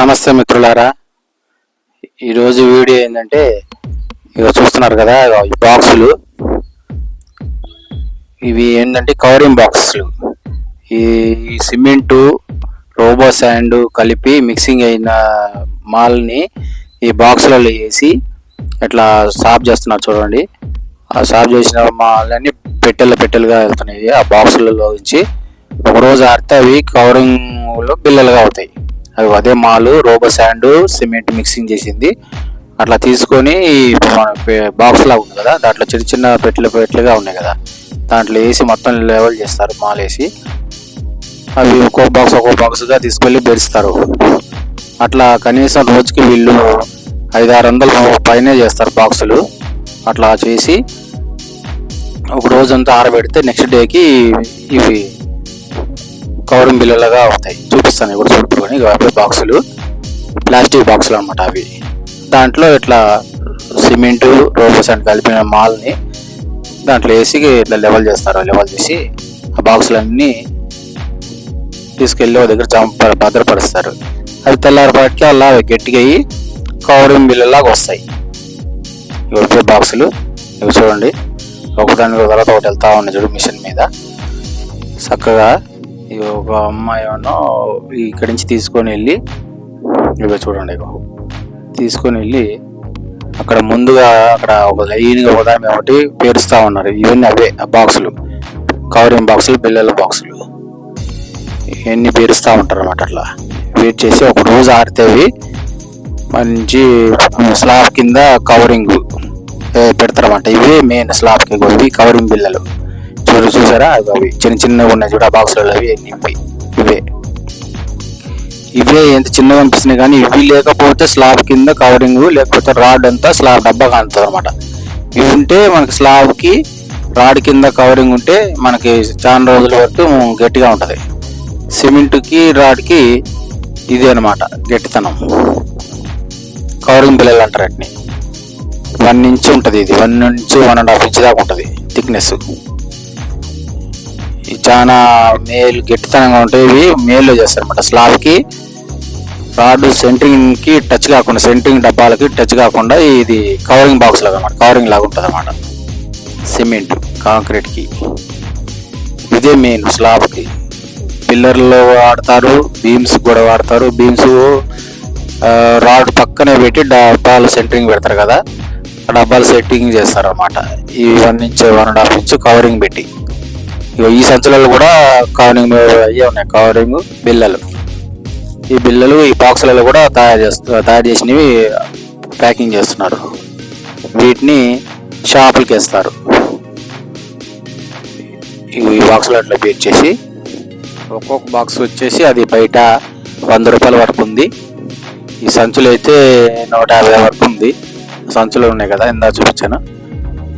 నమస్తే మిత్రులారా. ఈరోజు వీడియో ఏంటంటే ఇక చూస్తున్నారు కదా, ఈ బాక్సులు ఇవి ఏంటంటే కవరింగ్ బాక్సులు. ఈ సిమెంటు రోబో శాండ్ కలిపి మిక్సింగ్ అయిన మాల్ని ఈ బాక్సులలో వేసి ఇట్లా సాఫ్ చేస్తున్నారు చూడండి. ఆ సాఫ్ చేసిన మాల్ని పెట్టెలుగా వెళ్తున్నాయి. ఆ బాక్సులలో నుంచి ఒకరోజు ఆడితే అవి కవరింగ్లో బిల్లలుగా అవుతాయి. అవి అదే మాలు రోబో శాండ్ సిమెంట్ మిక్సింగ్ చేసింది. అట్లా తీసుకొని మన బాక్స్ లాగా ఉంది కదా, దాంట్లో చిన్న చిన్న పెట్టెలుగా ఉన్నాయి కదా, దాంట్లో వేసి మొత్తం లెవెల్ చేస్తారు. మాల్ వేసి అవి ఒక్కొక్క బాక్స్గా తీసుకెళ్ళి బెరుస్తారు. అట్లా కనీసం రోజుకి వీళ్ళు 500-600 పైనే చేస్తారు బాక్సులు. అట్లా చేసి ఒక రోజంతా ఆరబెడితే నెక్స్ట్ డేకి ఇవి కవరింగ్ బిల్లలుగా అవుతాయి. చూపిస్తాను ఇప్పుడు చూపుకొని. అవే బాక్సులు ప్లాస్టిక్ బాక్సులు అనమాట. అవి దాంట్లో ఇట్లా సిమెంటు రోబో శాండ్ కలిపిన మాల్ని దాంట్లో వేసి ఇట్లా లెవెల్ చేస్తారు. లెవెల్ చేసి ఆ బాక్సులన్నీ తీసుకెళ్ళి ఒక దగ్గర భద్రపరుస్తారు. అవి తెల్లారిపాటికి అలా గట్టిగా అయ్యి కవరింగ్ బిల్లలాగా వస్తాయి. ఇవి బాక్సులు ఇవి చూడండి, ఒకదాని తర్వాత ఒకటి వెళ్తా ఉన్నాయి చూడు మిషన్ మీద చక్కగా. ఇక ఒక అమ్మాయి ఏమో ఇక్కడి నుంచి తీసుకొని వెళ్ళి ఇక చూడండి, ఇక తీసుకొని వెళ్ళి అక్కడ ముందుగా అక్కడ ఒక లైన్గా ఉదాహరణ ఒకటి పేరుస్తూ ఉన్నారు. ఇవన్నీ అవే ఆ బాక్సులు, కవరింగ్ బాక్సులు, బిల్లల బాక్సులు ఇవన్నీ పేరుస్తూ ఉంటారు అన్నమాట. అట్లా వెయిట్ చేసి ఒక రోజు ఆరితేవి మంచి స్లాబ్ కింద కవరింగ్ పెడతారన్నమాట. ఇవే మెయిన్ స్లాబ్కి ఇవి కవరింగ్ బిల్లలు. చూసారా, అవి చిన్న చిన్నగా ఉన్నాయి చూడ బాక్సులలో. అవి ఇవే ఎంత చిన్నగా అనిపిస్తున్నాయి కానీ ఇవి లేకపోతే స్లాబ్ కింద కవరింగ్, లేకపోతే రాడ్ అంతా స్లాబ్ డబ్బా కానుతుంది అనమాట. ఇవి ఉంటే మనకి స్లాబ్కి రాడ్ కింద కవరింగ్ ఉంటే మనకి చాలా రోజుల వరకు గట్టిగా ఉంటుంది. సిమెంట్కి రాడ్కి ఇది అనమాట గట్టితనం. కవరింగ్ బిల్లలు అంటారు వాటిని. 1 ఇంచ్ ఉంటుంది. ఇది 1 నుంచి 1.5 ఇంచ్ దాకా ఉంటుంది థిక్నెస్. చాలా మేలు గట్టితనంగా ఉంటాయి. ఇవి మేలు చేస్తారు అనమాట. స్లాబ్కి రాడ్ సెంటరింగ్కి టచ్ కాకుండా, సెంటరింగ్ డబ్బాలకి టచ్ కాకుండా ఇది కవరింగ్ బాక్స్ లాగా అనమాట, కవరింగ్ లాగా ఉంటుంది అనమాట. సిమెంట్ కాంక్రీట్కి ఇదే మెయిన్. స్లాబ్కి పిల్లర్లో వాడతారు, బీమ్స్ కూడా వాడతారు. బీమ్స్ రాడ్ పక్కనే పెట్టి డబ్బాలు సెంటరింగ్ పెడతారు కదా, ఆ డబ్బాలు సెట్టింగ్ చేస్తారు అనమాట. ఈ 1 ఇంచ్ 1.5 ఇంచ్ కవరింగ్ పెట్టి. ఈ సంచులలో కూడా కవరింగ్ అయ్యే ఉన్నాయి, కవరింగ్ బిల్లలు. ఈ బిల్లలు ఈ బాక్సులలో కూడా తయారు చేసినవి ప్యాకింగ్ చేస్తున్నారు. వీటిని షాపులకి వేస్తారు. ఈ బాక్సులు అట్లా పేర్ చేసి ఒక్కొక్క బాక్స్ వచ్చేసి అది బయట 100 రూపాయల వరకు ఉంది. ఈ సంచులు అయితే 150 వరకు ఉంది. సంచులు ఉన్నాయి కదా ఇందా చూపించాను.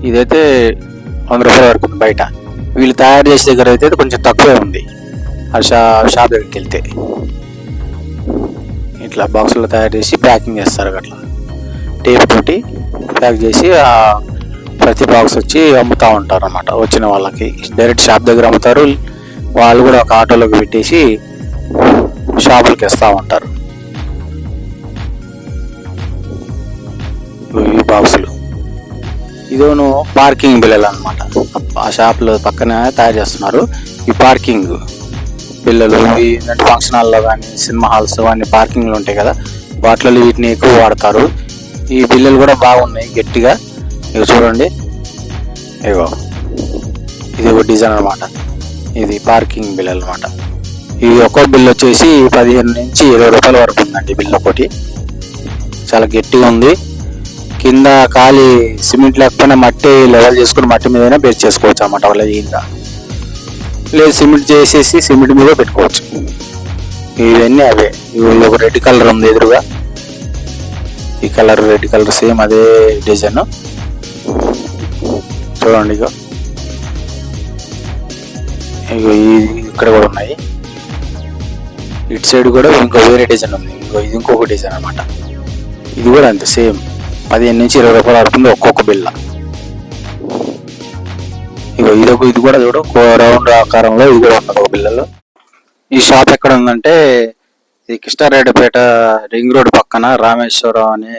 ఇదైతే 100 రూపాయల వరకు ఉంది బయట. వీళ్ళు తయారు చేసే దగ్గర అయితే కొంచెం తక్కువే ఉంది. ఆ షాప్ దగ్గరికి వెళ్తే ఇట్లా బాక్సులో తయారు చేసి ప్యాకింగ్ చేస్తారు. అట్లా టేప్ తోటి ప్యాక్ చేసి ప్రతి బాక్స్ వచ్చి అమ్ముతూ ఉంటారు అన్నమాట. వచ్చిన వాళ్ళకి డైరెక్ట్ షాప్ దగ్గర అమ్ముతారు. వాళ్ళు కూడా ఒక ఆటోలోకి పెట్టేసి షాపులకి వేస్తూ ఉంటారు. ఈ బాక్సులు ఇదోను పార్కింగ్ బిల్లలు అనమాట. ఆ షాపులో పక్కన తయారు చేస్తున్నారు ఈ పార్కింగ్ బిల్లలు. ఏంటంటే ఫంక్షన్ హాల్లో కానీ, సినిమా హాల్స్ కానీ పార్కింగ్లు ఉంటాయి కదా, వాటిలో వీటిని ఎక్కువ వాడతారు. ఈ బిల్లలు కూడా బాగున్నాయి గట్టిగా. ఇక చూడండి, ఇగో ఇది ఒక డిజైన్ అనమాట. ఇది పార్కింగ్ బిల్లలు అనమాట. ఇది ఒక్కొక్క బిల్ వచ్చేసి 15 నుంచి 20 రూపాయల వరకు ఉందండి బిల్ ఒకటి. చాలా గట్టిగా ఉంది. కింద ఖాళీ సిమెంట్ లేకపోయినా మట్టి లెవెల్ చేసుకుని మట్టి మీదైనా బేస్ చేసుకోవచ్చు అన్నమాట. వాళ్ళ ఈజీగా లేదు సిమెంట్ చేసేసి సిమెంట్ మీద పెట్టుకోవచ్చు. ఇవన్నీ అవే. ఇవి ఒక రెడ్ కలర్ ఉంది ఎదురుగా. ఈ కలర్ రెడ్ కలర్ సేమ్ అదే డిజైన్ చూడండి. ఇక ఇక్కడ కూడా ఉన్నాయి. ఇటు సైడ్ కూడా ఇంకో వేరే డిజైన్ ఉంది. ఇది ఇంకొక డిజైన్ అనమాట. ఇది కూడా అంతే సేమ్ 15 నుంచి 20 రూపాయల వరకు ఉంది ఒక్కొక్క బిల్ల. ఇది కూడా చూడు రౌండ్ ఆకారంలో ఇది కూడా ఉన్నది ఒక బిల్లలో. ఈ షాప్ ఎక్కడ ఉందంటే ఇది కృష్ణారెడ్డిపేట రింగ్ రోడ్ పక్కన రామేశ్వరం అనే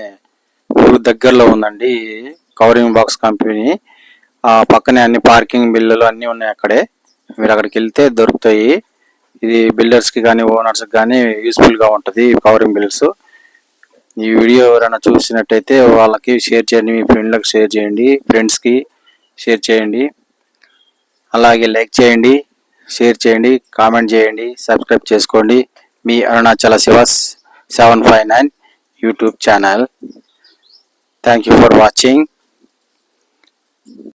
ఊరు దగ్గరలో ఉందండి ఈ కవరింగ్ బాక్స్ కంపెనీ. ఆ పక్కనే అన్ని పార్కింగ్ బిల్లులు అన్నీ ఉన్నాయి అక్కడే. మీరు అక్కడికి వెళ్తే దొరుకుతాయి. ఇది బిల్డర్స్కి కానీ ఓనర్స్కి కానీ యూస్ఫుల్గా ఉంటుంది కవరింగ్ బిల్స్. ఈ వీడియో ఎవరైనా చూసినట్టయితే వాళ్ళకి షేర్ చేయండి, మీ ఫ్రెండ్లకు షేర్ చేయండి, ఫ్రెండ్స్కి షేర్ చేయండి. అలాగే లైక్ చేయండి, షేర్ చేయండి, కామెంట్ చేయండి, సబ్స్క్రైబ్ చేసుకోండి. మీ Arunachala Shiva 759 YouTube channel. Thank you for watching.